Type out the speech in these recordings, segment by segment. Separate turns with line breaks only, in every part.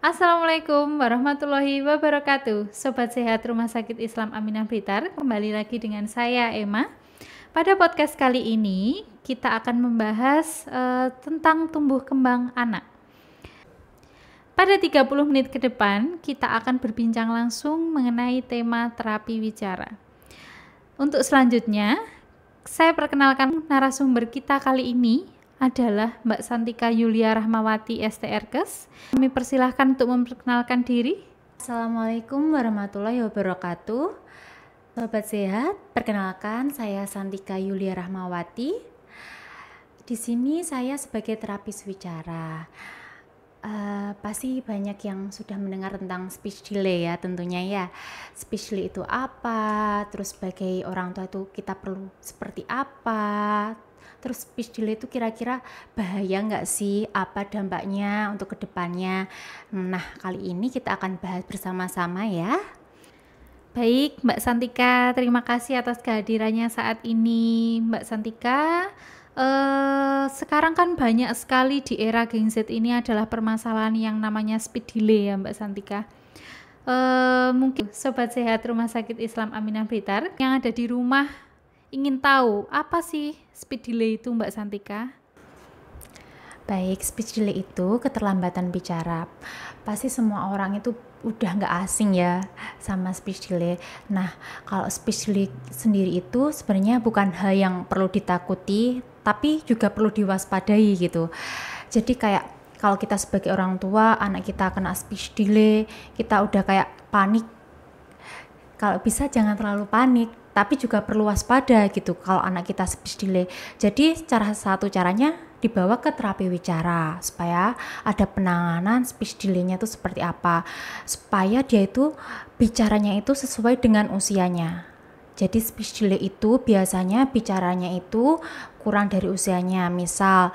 Assalamualaikum warahmatullahi wabarakatuh. Sobat sehat Rumah Sakit Islam Aminah Blitar, kembali lagi dengan saya Emma. Pada podcast kali ini kita akan membahas tentang tumbuh kembang anak. Pada 30 menit ke depan kita akan berbincang langsung mengenai tema terapi wicara. Untuk selanjutnya, saya perkenalkan narasumber kita kali ini adalah Mbak Santika Yulia Rahmawati STRKes. Kami persilahkan untuk memperkenalkan diri.
Assalamualaikum warahmatullahi wabarakatuh. Sobat sehat, perkenalkan saya Santika Yulia Rahmawati. Di sini saya sebagai terapis wicara. Pasti banyak yang sudah mendengar tentang speech delay ya tentunya ya. Speech delay itu apa? Terus sebagai orang tua itu kita perlu seperti apa? Terus speech delay itu kira-kira bahaya nggak sih? Apa dampaknya untuk kedepannya? Nah, kali ini kita akan bahas bersama-sama ya.
Baik, Mbak Santika, terima kasih atas kehadirannya saat ini. Mbak Santika, sekarang kan banyak sekali di era Gen Z ini adalah permasalahan yang namanya speed delay ya Mbak Santika. Mungkin Sobat Sehat Rumah Sakit Islam Aminah Blitar yang ada di rumah ingin tahu apa sih speed delay itu Mbak Santika?
Baik, speech delay itu keterlambatan bicara. Pasti semua orang itu udah nggak asing ya sama speech delay. Nah, kalau speech delay sendiri itu sebenarnya bukan hal yang perlu ditakuti, tapi juga perlu diwaspadai gitu. Jadi kayak kalau kita sebagai orang tua, anak kita kena speech delay, kita udah kayak panik. Kalau bisa jangan terlalu panik, tapi juga perlu waspada gitu kalau anak kita speech delay. Jadi satu caranya dibawa ke terapi wicara supaya ada penanganan speech delay-nya itu seperti apa, supaya dia itu bicaranya itu sesuai dengan usianya. Jadi speech delay itu biasanya bicaranya itu kurang dari usianya. Misal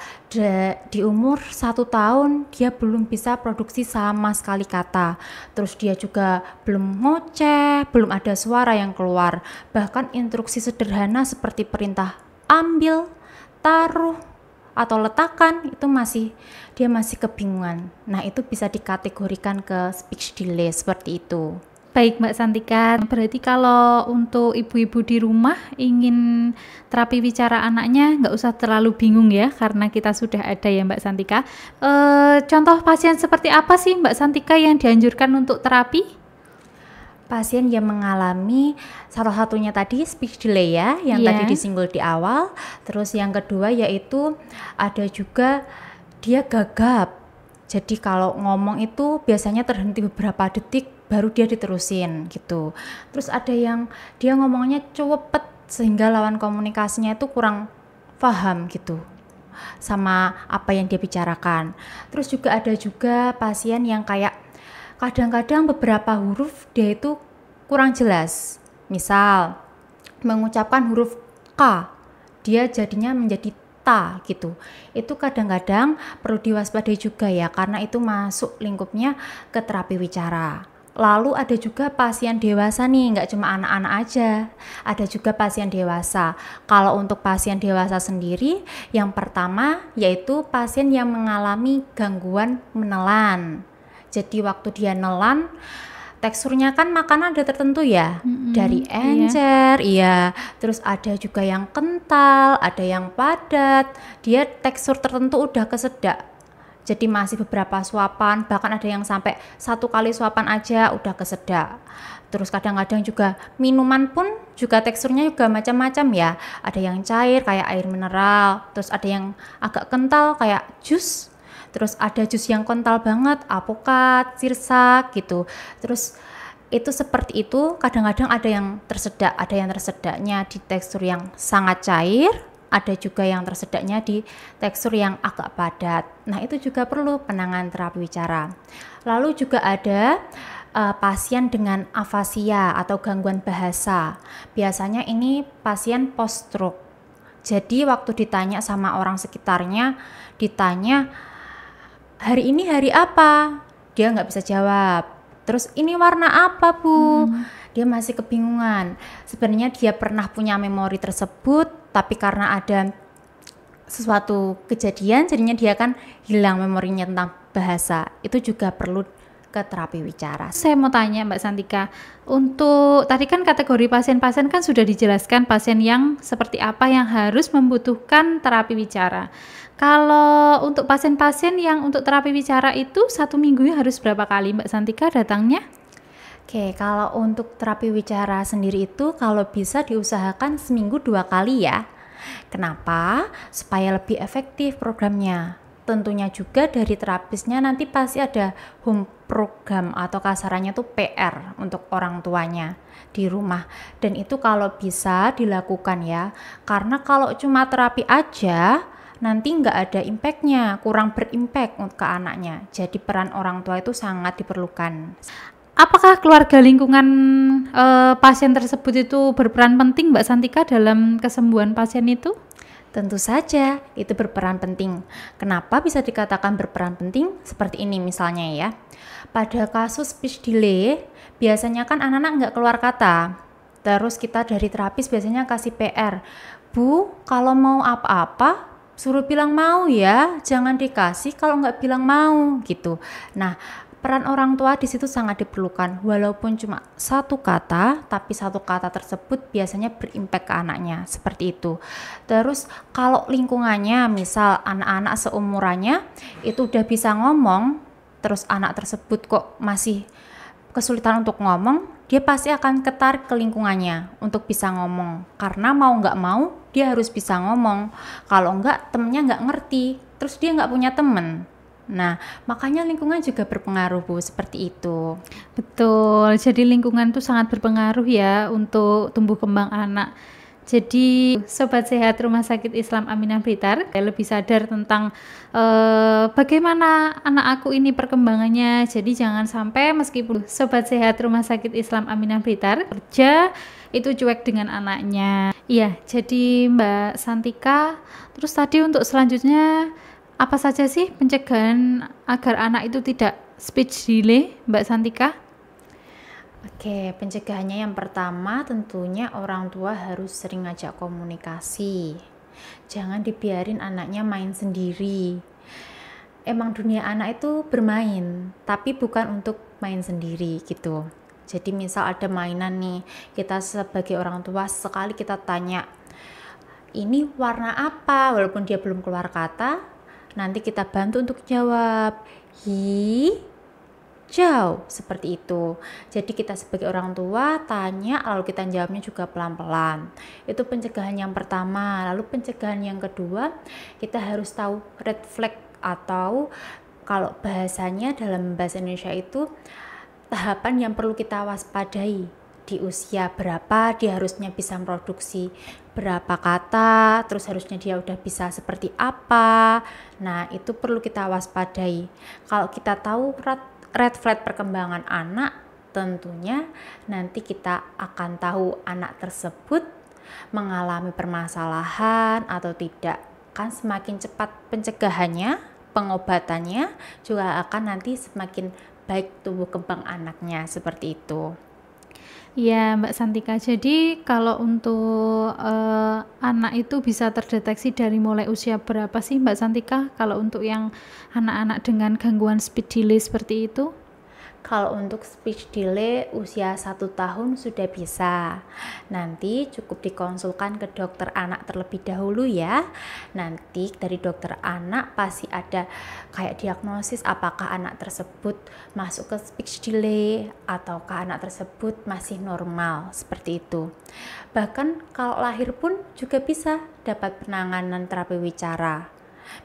di umur 1 tahun dia belum bisa produksi sama sekali kata. Terus dia juga belum ngoceh, belum ada suara yang keluar. Bahkan instruksi sederhana seperti perintah ambil, taruh, atau letakkan itu dia masih kebingungan. Nah, itu bisa dikategorikan ke speech delay seperti itu.
Baik Mbak Santika, berarti kalau untuk ibu-ibu di rumah ingin terapi bicara anaknya nggak usah terlalu bingung ya, karena kita sudah ada ya Mbak Santika. Contoh pasien seperti apa sih Mbak Santika yang dianjurkan untuk terapi?
Pasien yang mengalami salah satunya tadi speech delay ya, yang tadi disinggung di awal. Terus yang kedua yaitu ada juga dia gagap. Jadi kalau ngomong itu biasanya terhenti beberapa detik baru dia diterusin gitu. Terus ada yang dia ngomongnya cepet sehingga lawan komunikasinya itu kurang paham gitu sama apa yang dia bicarakan. Terus juga ada juga pasien yang kayak kadang-kadang beberapa huruf dia itu kurang jelas. Misal mengucapkan huruf K, dia jadinya menjadi ta gitu. Itu kadang-kadang perlu diwaspadai juga ya, karena itu masuk lingkupnya ke terapi wicara. Lalu ada juga pasien dewasa nih, nggak cuma anak-anak aja, ada juga pasien dewasa. Kalau untuk pasien dewasa sendiri, yang pertama yaitu pasien yang mengalami gangguan menelan. Jadi waktu dia nelan, teksturnya kan makanan ada tertentu ya, dari encer, iya. Terus ada juga yang kental, ada yang padat, dia tekstur tertentu udah kesedak. Jadi masih beberapa suapan, bahkan ada yang sampai 1 kali suapan aja udah kesedak. Terus kadang-kadang juga minuman pun juga teksturnya juga macam-macam ya. Ada yang cair kayak air mineral, terus ada yang agak kental kayak jus. Terus ada jus yang kental banget, alpukat, sirsak gitu. Terus itu seperti itu, kadang-kadang ada yang tersedaknya di tekstur yang sangat cair, ada juga yang tersedaknya di tekstur yang agak padat. Nah, itu juga perlu penanganan terapi wicara. Lalu juga ada pasien dengan afasia atau gangguan bahasa. Biasanya ini pasien post stroke. Jadi waktu ditanya sama orang sekitarnya, ditanya hari ini hari apa? Dia nggak bisa jawab. Terus ini warna apa Bu? Dia masih kebingungan. Sebenarnya dia pernah punya memori tersebut, tapi karena ada sesuatu kejadian, jadinya dia kan hilang memorinya tentang bahasa. Itu juga perlu ke terapi wicara.
Saya mau tanya Mbak Santika, untuk tadi kan kategori pasien-pasien kan sudah dijelaskan pasien yang seperti apa yang harus membutuhkan terapi wicara. Kalau untuk pasien-pasien yang untuk terapi wicara itu 1 minggu harus berapa kali Mbak Santika datangnya?
Oke, kalau untuk terapi wicara sendiri itu kalau bisa diusahakan seminggu 2 kali ya. Kenapa? Supaya lebih efektif programnya. Tentunya juga dari terapisnya nanti pasti ada home program atau kasarannya tuh PR untuk orang tuanya di rumah. Dan itu kalau bisa dilakukan ya, karena kalau cuma terapi aja nanti nggak ada impactnya, kurang berimpact untuk ke anaknya. Jadi peran orang tua itu sangat diperlukan.
Apakah keluarga lingkungan pasien tersebut itu berperan penting Mbak Santika dalam kesembuhan pasien itu?
Tentu saja, itu berperan penting. Kenapa bisa dikatakan berperan penting? Seperti ini misalnya ya. Pada kasus speech delay, biasanya kan anak-anak nggak keluar kata. Terus kita dari terapis biasanya kasih PR. Bu, kalau mau apa-apa, suruh bilang mau ya. Jangan dikasih kalau nggak bilang mau gitu. Nah, peran orang tua di situ sangat diperlukan, walaupun cuma 1 kata, tapi 1 kata tersebut biasanya berimpact ke anaknya, seperti itu. Terus kalau lingkungannya, misal anak-anak seumurannya itu udah bisa ngomong, terus anak tersebut kok masih kesulitan untuk ngomong, dia pasti akan ketarik ke lingkungannya untuk bisa ngomong, karena mau nggak mau dia harus bisa ngomong. Kalau nggak, temennya nggak ngerti, terus dia nggak punya temen. Nah, makanya lingkungan juga berpengaruh, Bu, seperti itu.
Betul, jadi lingkungan itu sangat berpengaruh ya untuk tumbuh kembang anak. Jadi Sobat Sehat Rumah Sakit Islam Aminah Blitar lebih sadar tentang bagaimana anak aku ini perkembangannya. Jadi jangan sampai meskipun Sobat Sehat Rumah Sakit Islam Aminah Blitar kerja itu cuek dengan anaknya. Iya, jadi Mbak Santika, terus tadi untuk selanjutnya apa saja sih pencegahan agar anak itu tidak speech delay, Mbak Santika?
Oke, pencegahannya yang pertama tentunya orang tua harus sering ngajak komunikasi. Jangan dibiarin anaknya main sendiri. Emang dunia anak itu bermain, tapi bukan untuk main sendiri gitu. Jadi misal ada mainan nih, kita sebagai orang tua sekali kita tanya, ini warna apa? Walaupun dia belum keluar kata, nanti kita bantu untuk jawab hijau, seperti itu. Jadi kita sebagai orang tua tanya, lalu kita jawabnya juga pelan-pelan. Itu pencegahan yang pertama. Lalu pencegahan yang kedua, kita harus tahu red flag, atau kalau bahasanya dalam bahasa Indonesia itu tahapan yang perlu kita waspadai. Di usia berapa dia harusnya bisa memproduksi berapa kata, terus harusnya dia udah bisa seperti apa. Nah, itu perlu kita waspadai. Kalau kita tahu red flag perkembangan anak, tentunya nanti kita akan tahu anak tersebut mengalami permasalahan atau tidak. Kan semakin cepat pencegahannya, pengobatannya juga akan nanti semakin baik tumbuh kembang anaknya, seperti itu.
Ya, Mbak Santika. Jadi kalau untuk anak itu bisa terdeteksi dari mulai usia berapa sih Mbak Santika? Kalau untuk yang anak-anak dengan gangguan speech delay seperti itu?
Kalau untuk speech delay usia 1 tahun sudah bisa. Nanti cukup dikonsulkan ke dokter anak terlebih dahulu ya. Nanti dari dokter anak pasti ada kayak diagnosis apakah anak tersebut masuk ke speech delay ataukah anak tersebut masih normal, seperti itu. Bahkan kalau lahir pun juga bisa dapat penanganan terapi wicara.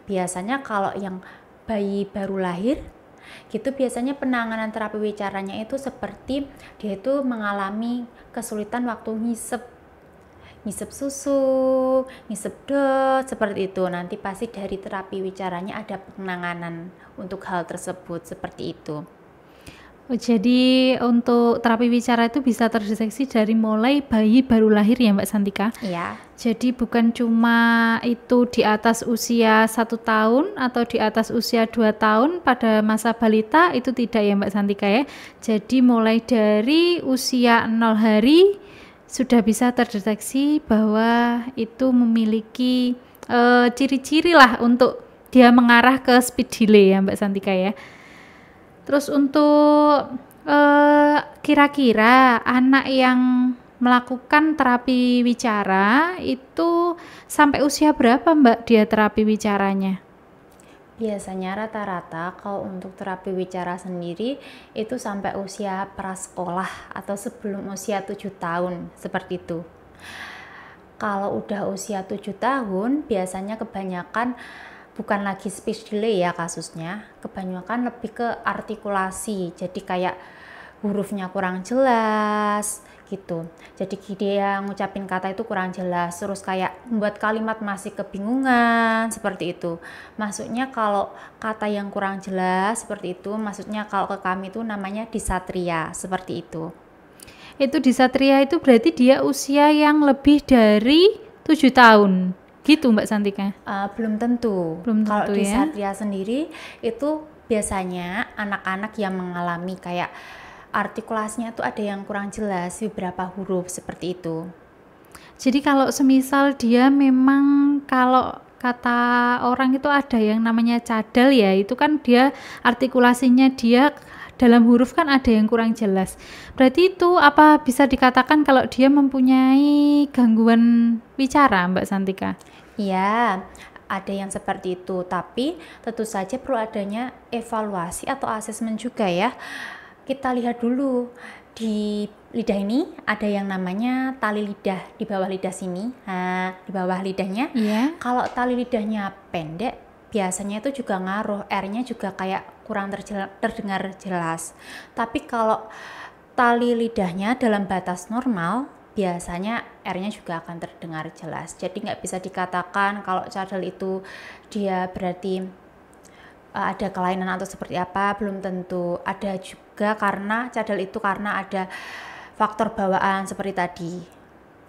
Biasanya kalau yang bayi baru lahir gitu, biasanya penanganan terapi wicaranya itu seperti dia itu mengalami kesulitan waktu ngisep susu, ngisep dot, seperti itu. Nanti pasti dari terapi wicaranya ada penanganan untuk hal tersebut, seperti itu.
Jadi untuk terapi wicara itu bisa terdeteksi dari mulai bayi baru lahir ya Mbak Santika?
Iya.
Jadi bukan cuma itu di atas usia 1 tahun atau di atas usia 2 tahun pada masa balita, itu tidak ya Mbak Santika ya. Jadi mulai dari usia 0 hari sudah bisa terdeteksi bahwa itu memiliki ciri-ciri lah untuk dia mengarah ke speech delay ya Mbak Santika ya. Terus untuk kira-kira anak yang melakukan terapi wicara itu sampai usia berapa Mbak dia terapi wicaranya?
Biasanya rata-rata kalau untuk terapi wicara sendiri itu sampai usia prasekolah atau sebelum usia 7 tahun, seperti itu. Kalau udah usia 7 tahun, biasanya kebanyakan bukan lagi speech delay ya kasusnya, kebanyakan lebih ke artikulasi. Jadi kayak hurufnya kurang jelas gitu. Jadi dia ngucapin kata itu kurang jelas, terus kayak membuat kalimat masih kebingungan seperti itu. Maksudnya kalau kata yang kurang jelas seperti itu, maksudnya kalau ke kami itu namanya disatria, seperti itu.
Itu disatria itu berarti dia usia yang lebih dari 7 tahun. Gitu Mbak Santika?
Belum tentu.
Belum
Kalau
tentu ya.
disatria sendiri itu biasanya anak-anak yang mengalami kayak artikulasinya tuh ada yang kurang jelas beberapa huruf seperti itu.
Jadi kalau semisal dia memang kalau kata orang itu ada yang namanya cadel ya, itu kan dia artikulasinya dia dalam huruf kan ada yang kurang jelas. Berarti itu apa bisa dikatakan kalau dia mempunyai gangguan bicara Mbak Santika?
Iya, ada yang seperti itu, tapi tentu saja perlu adanya evaluasi atau asesmen juga ya. Kita lihat dulu di lidah ini ada yang namanya tali lidah di bawah lidah sini. Nah, di bawah lidahnya.
Iya.
Kalau tali lidahnya pendek, biasanya itu juga ngaruh. R-nya juga kayak kurang terdengar jelas. Tapi kalau tali lidahnya dalam batas normal, biasanya R-nya juga akan terdengar jelas. Jadi nggak bisa dikatakan kalau cadel itu dia berarti ada kelainan atau seperti apa, belum tentu. Ada juga karena cadel itu karena ada faktor bawaan seperti tadi,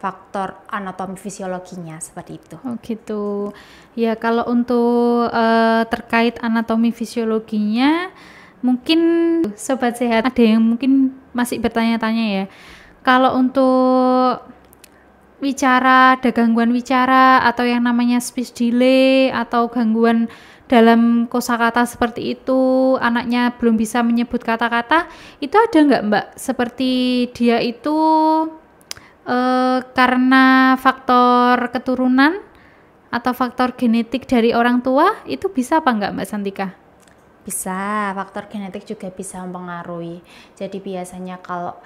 faktor anatomi fisiologinya seperti itu.
Oh gitu. Ya kalau untuk terkait anatomi fisiologinya, mungkin Sobat Sehat ada yang mungkin masih bertanya-tanya ya. Kalau untuk wicara, ada gangguan wicara atau yang namanya speech delay atau gangguan dalam kosakata seperti itu, anaknya belum bisa menyebut kata-kata, itu ada nggak Mbak? Seperti dia itu karena faktor keturunan atau faktor genetik dari orang tua, itu bisa apa nggak Mbak Santika?
Bisa, faktor genetik juga bisa mempengaruhi. Jadi biasanya kalau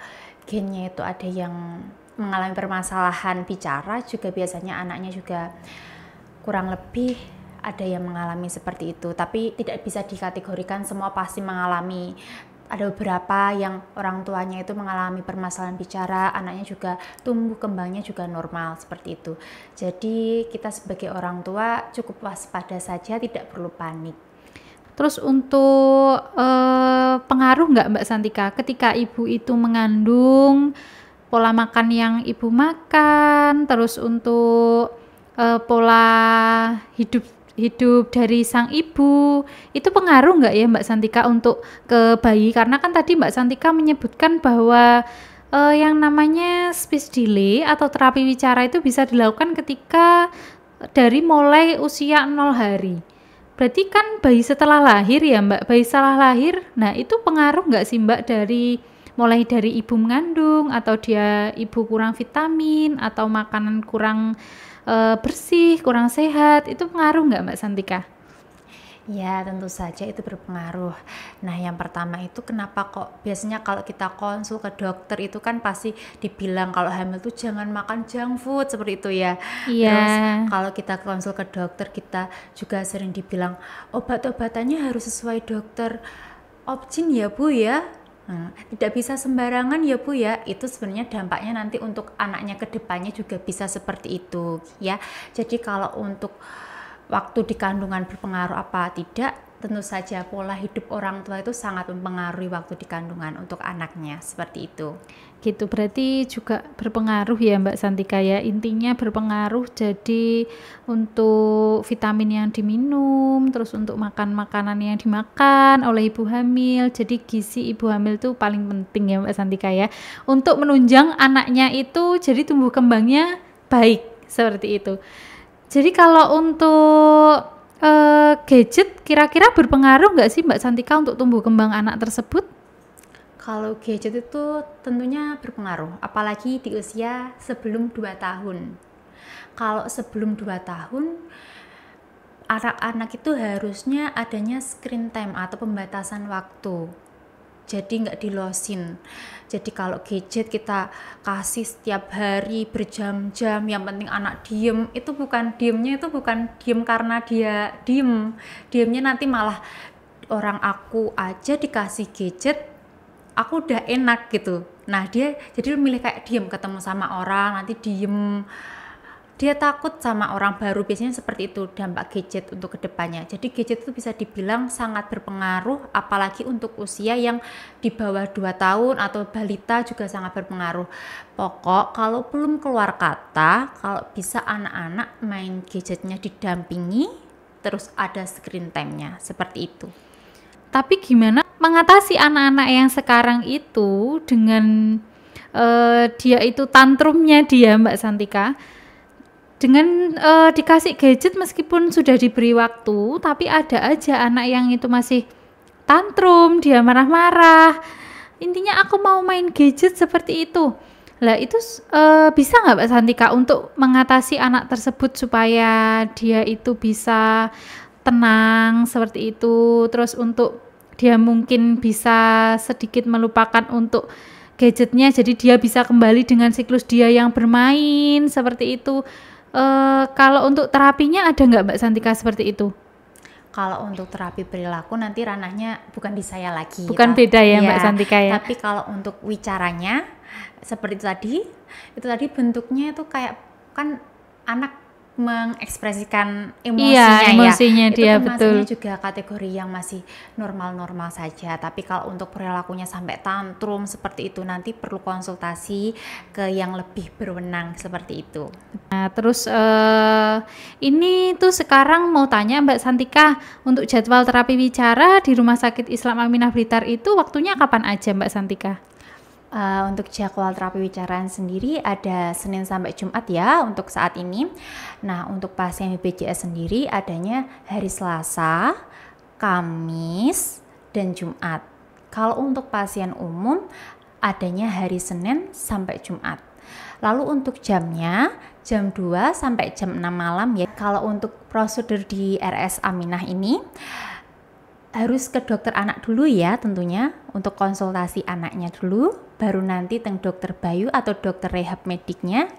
gennya itu ada yang mengalami permasalahan bicara, juga biasanya anaknya juga kurang lebih ada yang mengalami seperti itu. Tapi tidak bisa dikategorikan semua pasti mengalami. Ada beberapa yang orang tuanya itu mengalami permasalahan bicara, anaknya juga tumbuh kembangnya juga normal seperti itu. Jadi kita sebagai orang tua cukup waspada saja, tidak perlu panik.
Terus untuk pengaruh nggak Mbak Santika ketika ibu itu mengandung, pola makan yang ibu makan, terus untuk pola hidup dari sang ibu, itu pengaruh nggak ya Mbak Santika untuk ke bayi? Karena kan tadi Mbak Santika menyebutkan bahwa yang namanya speech delay atau terapi wicara itu bisa dilakukan ketika dari mulai usia 0 hari. Berarti kan bayi setelah lahir ya Mbak, bayi setelah lahir, nah itu pengaruh nggak sih Mbak dari mulai dari ibu mengandung atau dia ibu kurang vitamin atau makanan kurang bersih, kurang sehat, itu pengaruh nggak Mbak Santika?
Ya tentu saja itu berpengaruh. Nah yang pertama itu kenapa kok biasanya kalau kita konsul ke dokter itu kan pasti dibilang kalau hamil tuh jangan makan junk food seperti itu ya.
Iya.
Terus kalau kita konsul ke dokter kita juga sering dibilang obat-obatannya harus sesuai dokter opjin ya Bu ya. Tidak bisa sembarangan ya Bu ya. Itu sebenarnya dampaknya nanti untuk anaknya ke depannya juga bisa seperti itu ya. Jadi kalau untuk waktu di kandungan berpengaruh apa tidak, tentu saja pola hidup orang tua itu sangat mempengaruhi waktu di kandungan untuk anaknya, seperti itu.
Gitu, berarti juga berpengaruh ya Mbak Santika ya, intinya berpengaruh. Jadi untuk vitamin yang diminum, terus untuk makan makanan yang dimakan oleh ibu hamil, jadi gizi ibu hamil itu paling penting ya Mbak Santika ya, untuk menunjang anaknya itu jadi tumbuh kembangnya baik, seperti itu. Jadi kalau untuk gadget kira-kira berpengaruh nggak sih Mbak Santika untuk tumbuh kembang anak tersebut?
Kalau gadget itu tentunya berpengaruh, apalagi di usia sebelum 2 tahun. Kalau sebelum 2 tahun, anak-anak itu harusnya adanya screen time atau pembatasan waktu. Jadi nggak dilosin. Jadi kalau gadget kita kasih setiap hari berjam-jam, yang penting anak diem, itu bukan diem karena dia diem. Diemnya nanti malah orang aku aja dikasih gadget, aku udah enak gitu. Nah dia jadi milih kayak diem, ketemu sama orang nanti diem. Dia takut sama orang baru, biasanya seperti itu dampak gadget untuk kedepannya. Jadi gadget itu bisa dibilang sangat berpengaruh, apalagi untuk usia yang di bawah 2 tahun atau balita juga sangat berpengaruh. Pokok kalau belum keluar kata, kalau bisa anak-anak main gadgetnya didampingi, terus ada screen time-nya, seperti itu.
Tapi gimana mengatasi anak-anak yang sekarang itu dengan dia itu tantrumnya dia Mbak Santika? Dengan dikasih gadget meskipun sudah diberi waktu, tapi ada aja anak yang itu masih tantrum, dia marah-marah. Intinya aku mau main gadget seperti itu. Lah itu bisa nggak Mbak Santika untuk mengatasi anak tersebut supaya dia itu bisa tenang seperti itu, terus untuk dia mungkin bisa sedikit melupakan untuk gadgetnya, jadi dia bisa kembali dengan siklus dia yang bermain seperti itu. Kalau untuk terapinya ada nggak Mbak Santika seperti itu?
Kalau untuk terapi perilaku nanti ranahnya bukan di saya lagi.
Bukan beda ya Mbak Santika ya?
Tapi kalau untuk wicaranya seperti itu tadi bentuknya itu kayak kan anak mengekspresikan emosinya,
dia
itu
betul.
Juga kategori yang masih normal-normal saja. Tapi kalau untuk perilakunya sampai tantrum seperti itu nanti perlu konsultasi ke yang lebih berwenang seperti itu.
Nah, terus ini tuh sekarang mau tanya Mbak Santika, untuk jadwal terapi wicara di Rumah Sakit Islam Aminah Blitar itu waktunya kapan aja Mbak Santika?
Untuk jadwal terapi wicara sendiri ada Senin sampai Jumat ya untuk saat ini. Nah untuk pasien BPJS sendiri adanya hari Selasa, Kamis, dan Jumat. Kalau untuk pasien umum adanya hari Senin sampai Jumat. Lalu untuk jamnya jam 2 sampai jam 6 malam ya. Kalau untuk prosedur di RS Aminah ini harus ke dokter anak dulu ya tentunya, untuk konsultasi anaknya dulu, baru nanti teng dokter Bayu atau dokter rehab mediknya,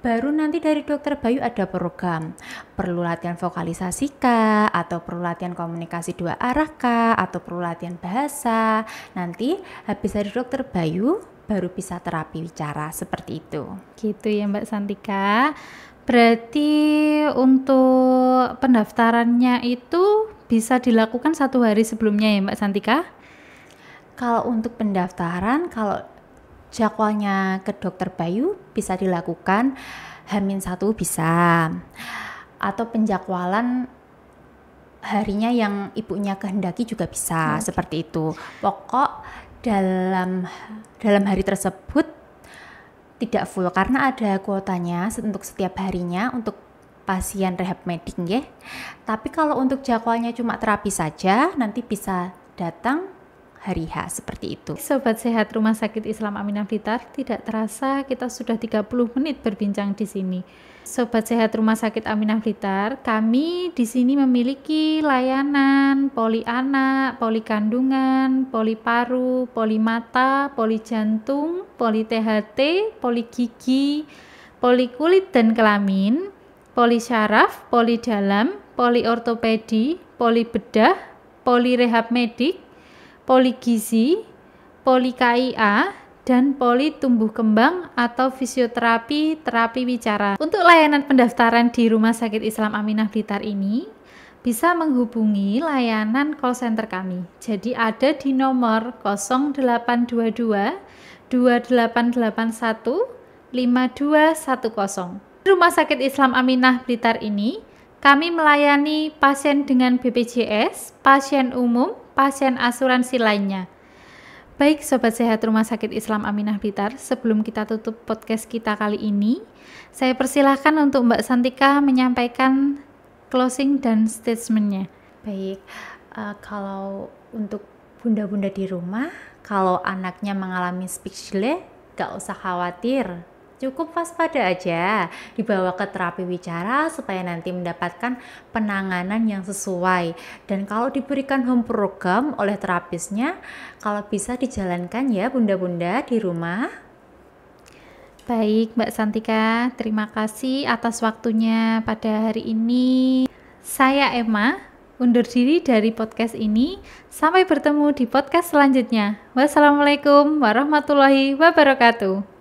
baru nanti dari dokter Bayu ada program perlu latihan vokalisasi kah, atau perlu latihan komunikasi 2 arah kah, atau perlu latihan bahasa. Nanti habis dari dokter Bayu baru bisa terapi wicara seperti itu.
Gitu ya Mbak Santika. Berarti untuk pendaftarannya itu bisa dilakukan 1 hari sebelumnya ya Mbak Santika?
Kalau untuk pendaftaran, kalau jadwalnya ke dokter Bayu bisa dilakukan H-1 bisa, atau penjadwalan harinya yang ibunya kehendaki juga bisa. Seperti itu. Pokok dalam hari tersebut tidak full karena ada kuotanya untuk setiap harinya untuk pasien rehab medik ya. Tapi kalau untuk jadwalnya cuma terapi saja nanti bisa datang hari H seperti itu.
Sobat Sehat Rumah Sakit Islam Aminah Blitar, tidak terasa kita sudah 30 menit berbincang di sini. Sobat Sehat Rumah Sakit Aminah Blitar, kami di sini memiliki layanan poli anak, poli kandungan, poli paru, poli mata, poli jantung, poli THT, poli gigi, poli kulit dan kelamin, poli syaraf, poli dalam, poli ortopedi, poli bedah, poli rehab medik, poli gizi, poli KIA, dan poli tumbuh kembang atau fisioterapi, terapi wicara. Untuk layanan pendaftaran di Rumah Sakit Islam Aminah Blitar ini bisa menghubungi layanan call center kami. Jadi ada di nomor 0822 2881 5210. Rumah Sakit Islam Aminah Blitar ini kami melayani pasien dengan BPJS, pasien umum, pasien asuransi lainnya. Baik Sobat Sehat Rumah Sakit Islam Aminah Blitar, sebelum kita tutup podcast kita kali ini, saya persilahkan untuk Mbak Santika menyampaikan closing dan statementnya.
Baik, kalau untuk bunda-bunda di rumah, kalau anaknya mengalami speech delay, gak usah khawatir. Cukup waspada aja, dibawa ke terapi wicara supaya nanti mendapatkan penanganan yang sesuai. Dan kalau diberikan home program oleh terapisnya, kalau bisa dijalankan ya bunda-bunda di rumah.
Baik, Mbak Santika, terima kasih atas waktunya pada hari ini. Saya Emma, undur diri dari podcast ini. Sampai bertemu di podcast selanjutnya. Wassalamualaikum warahmatullahi wabarakatuh.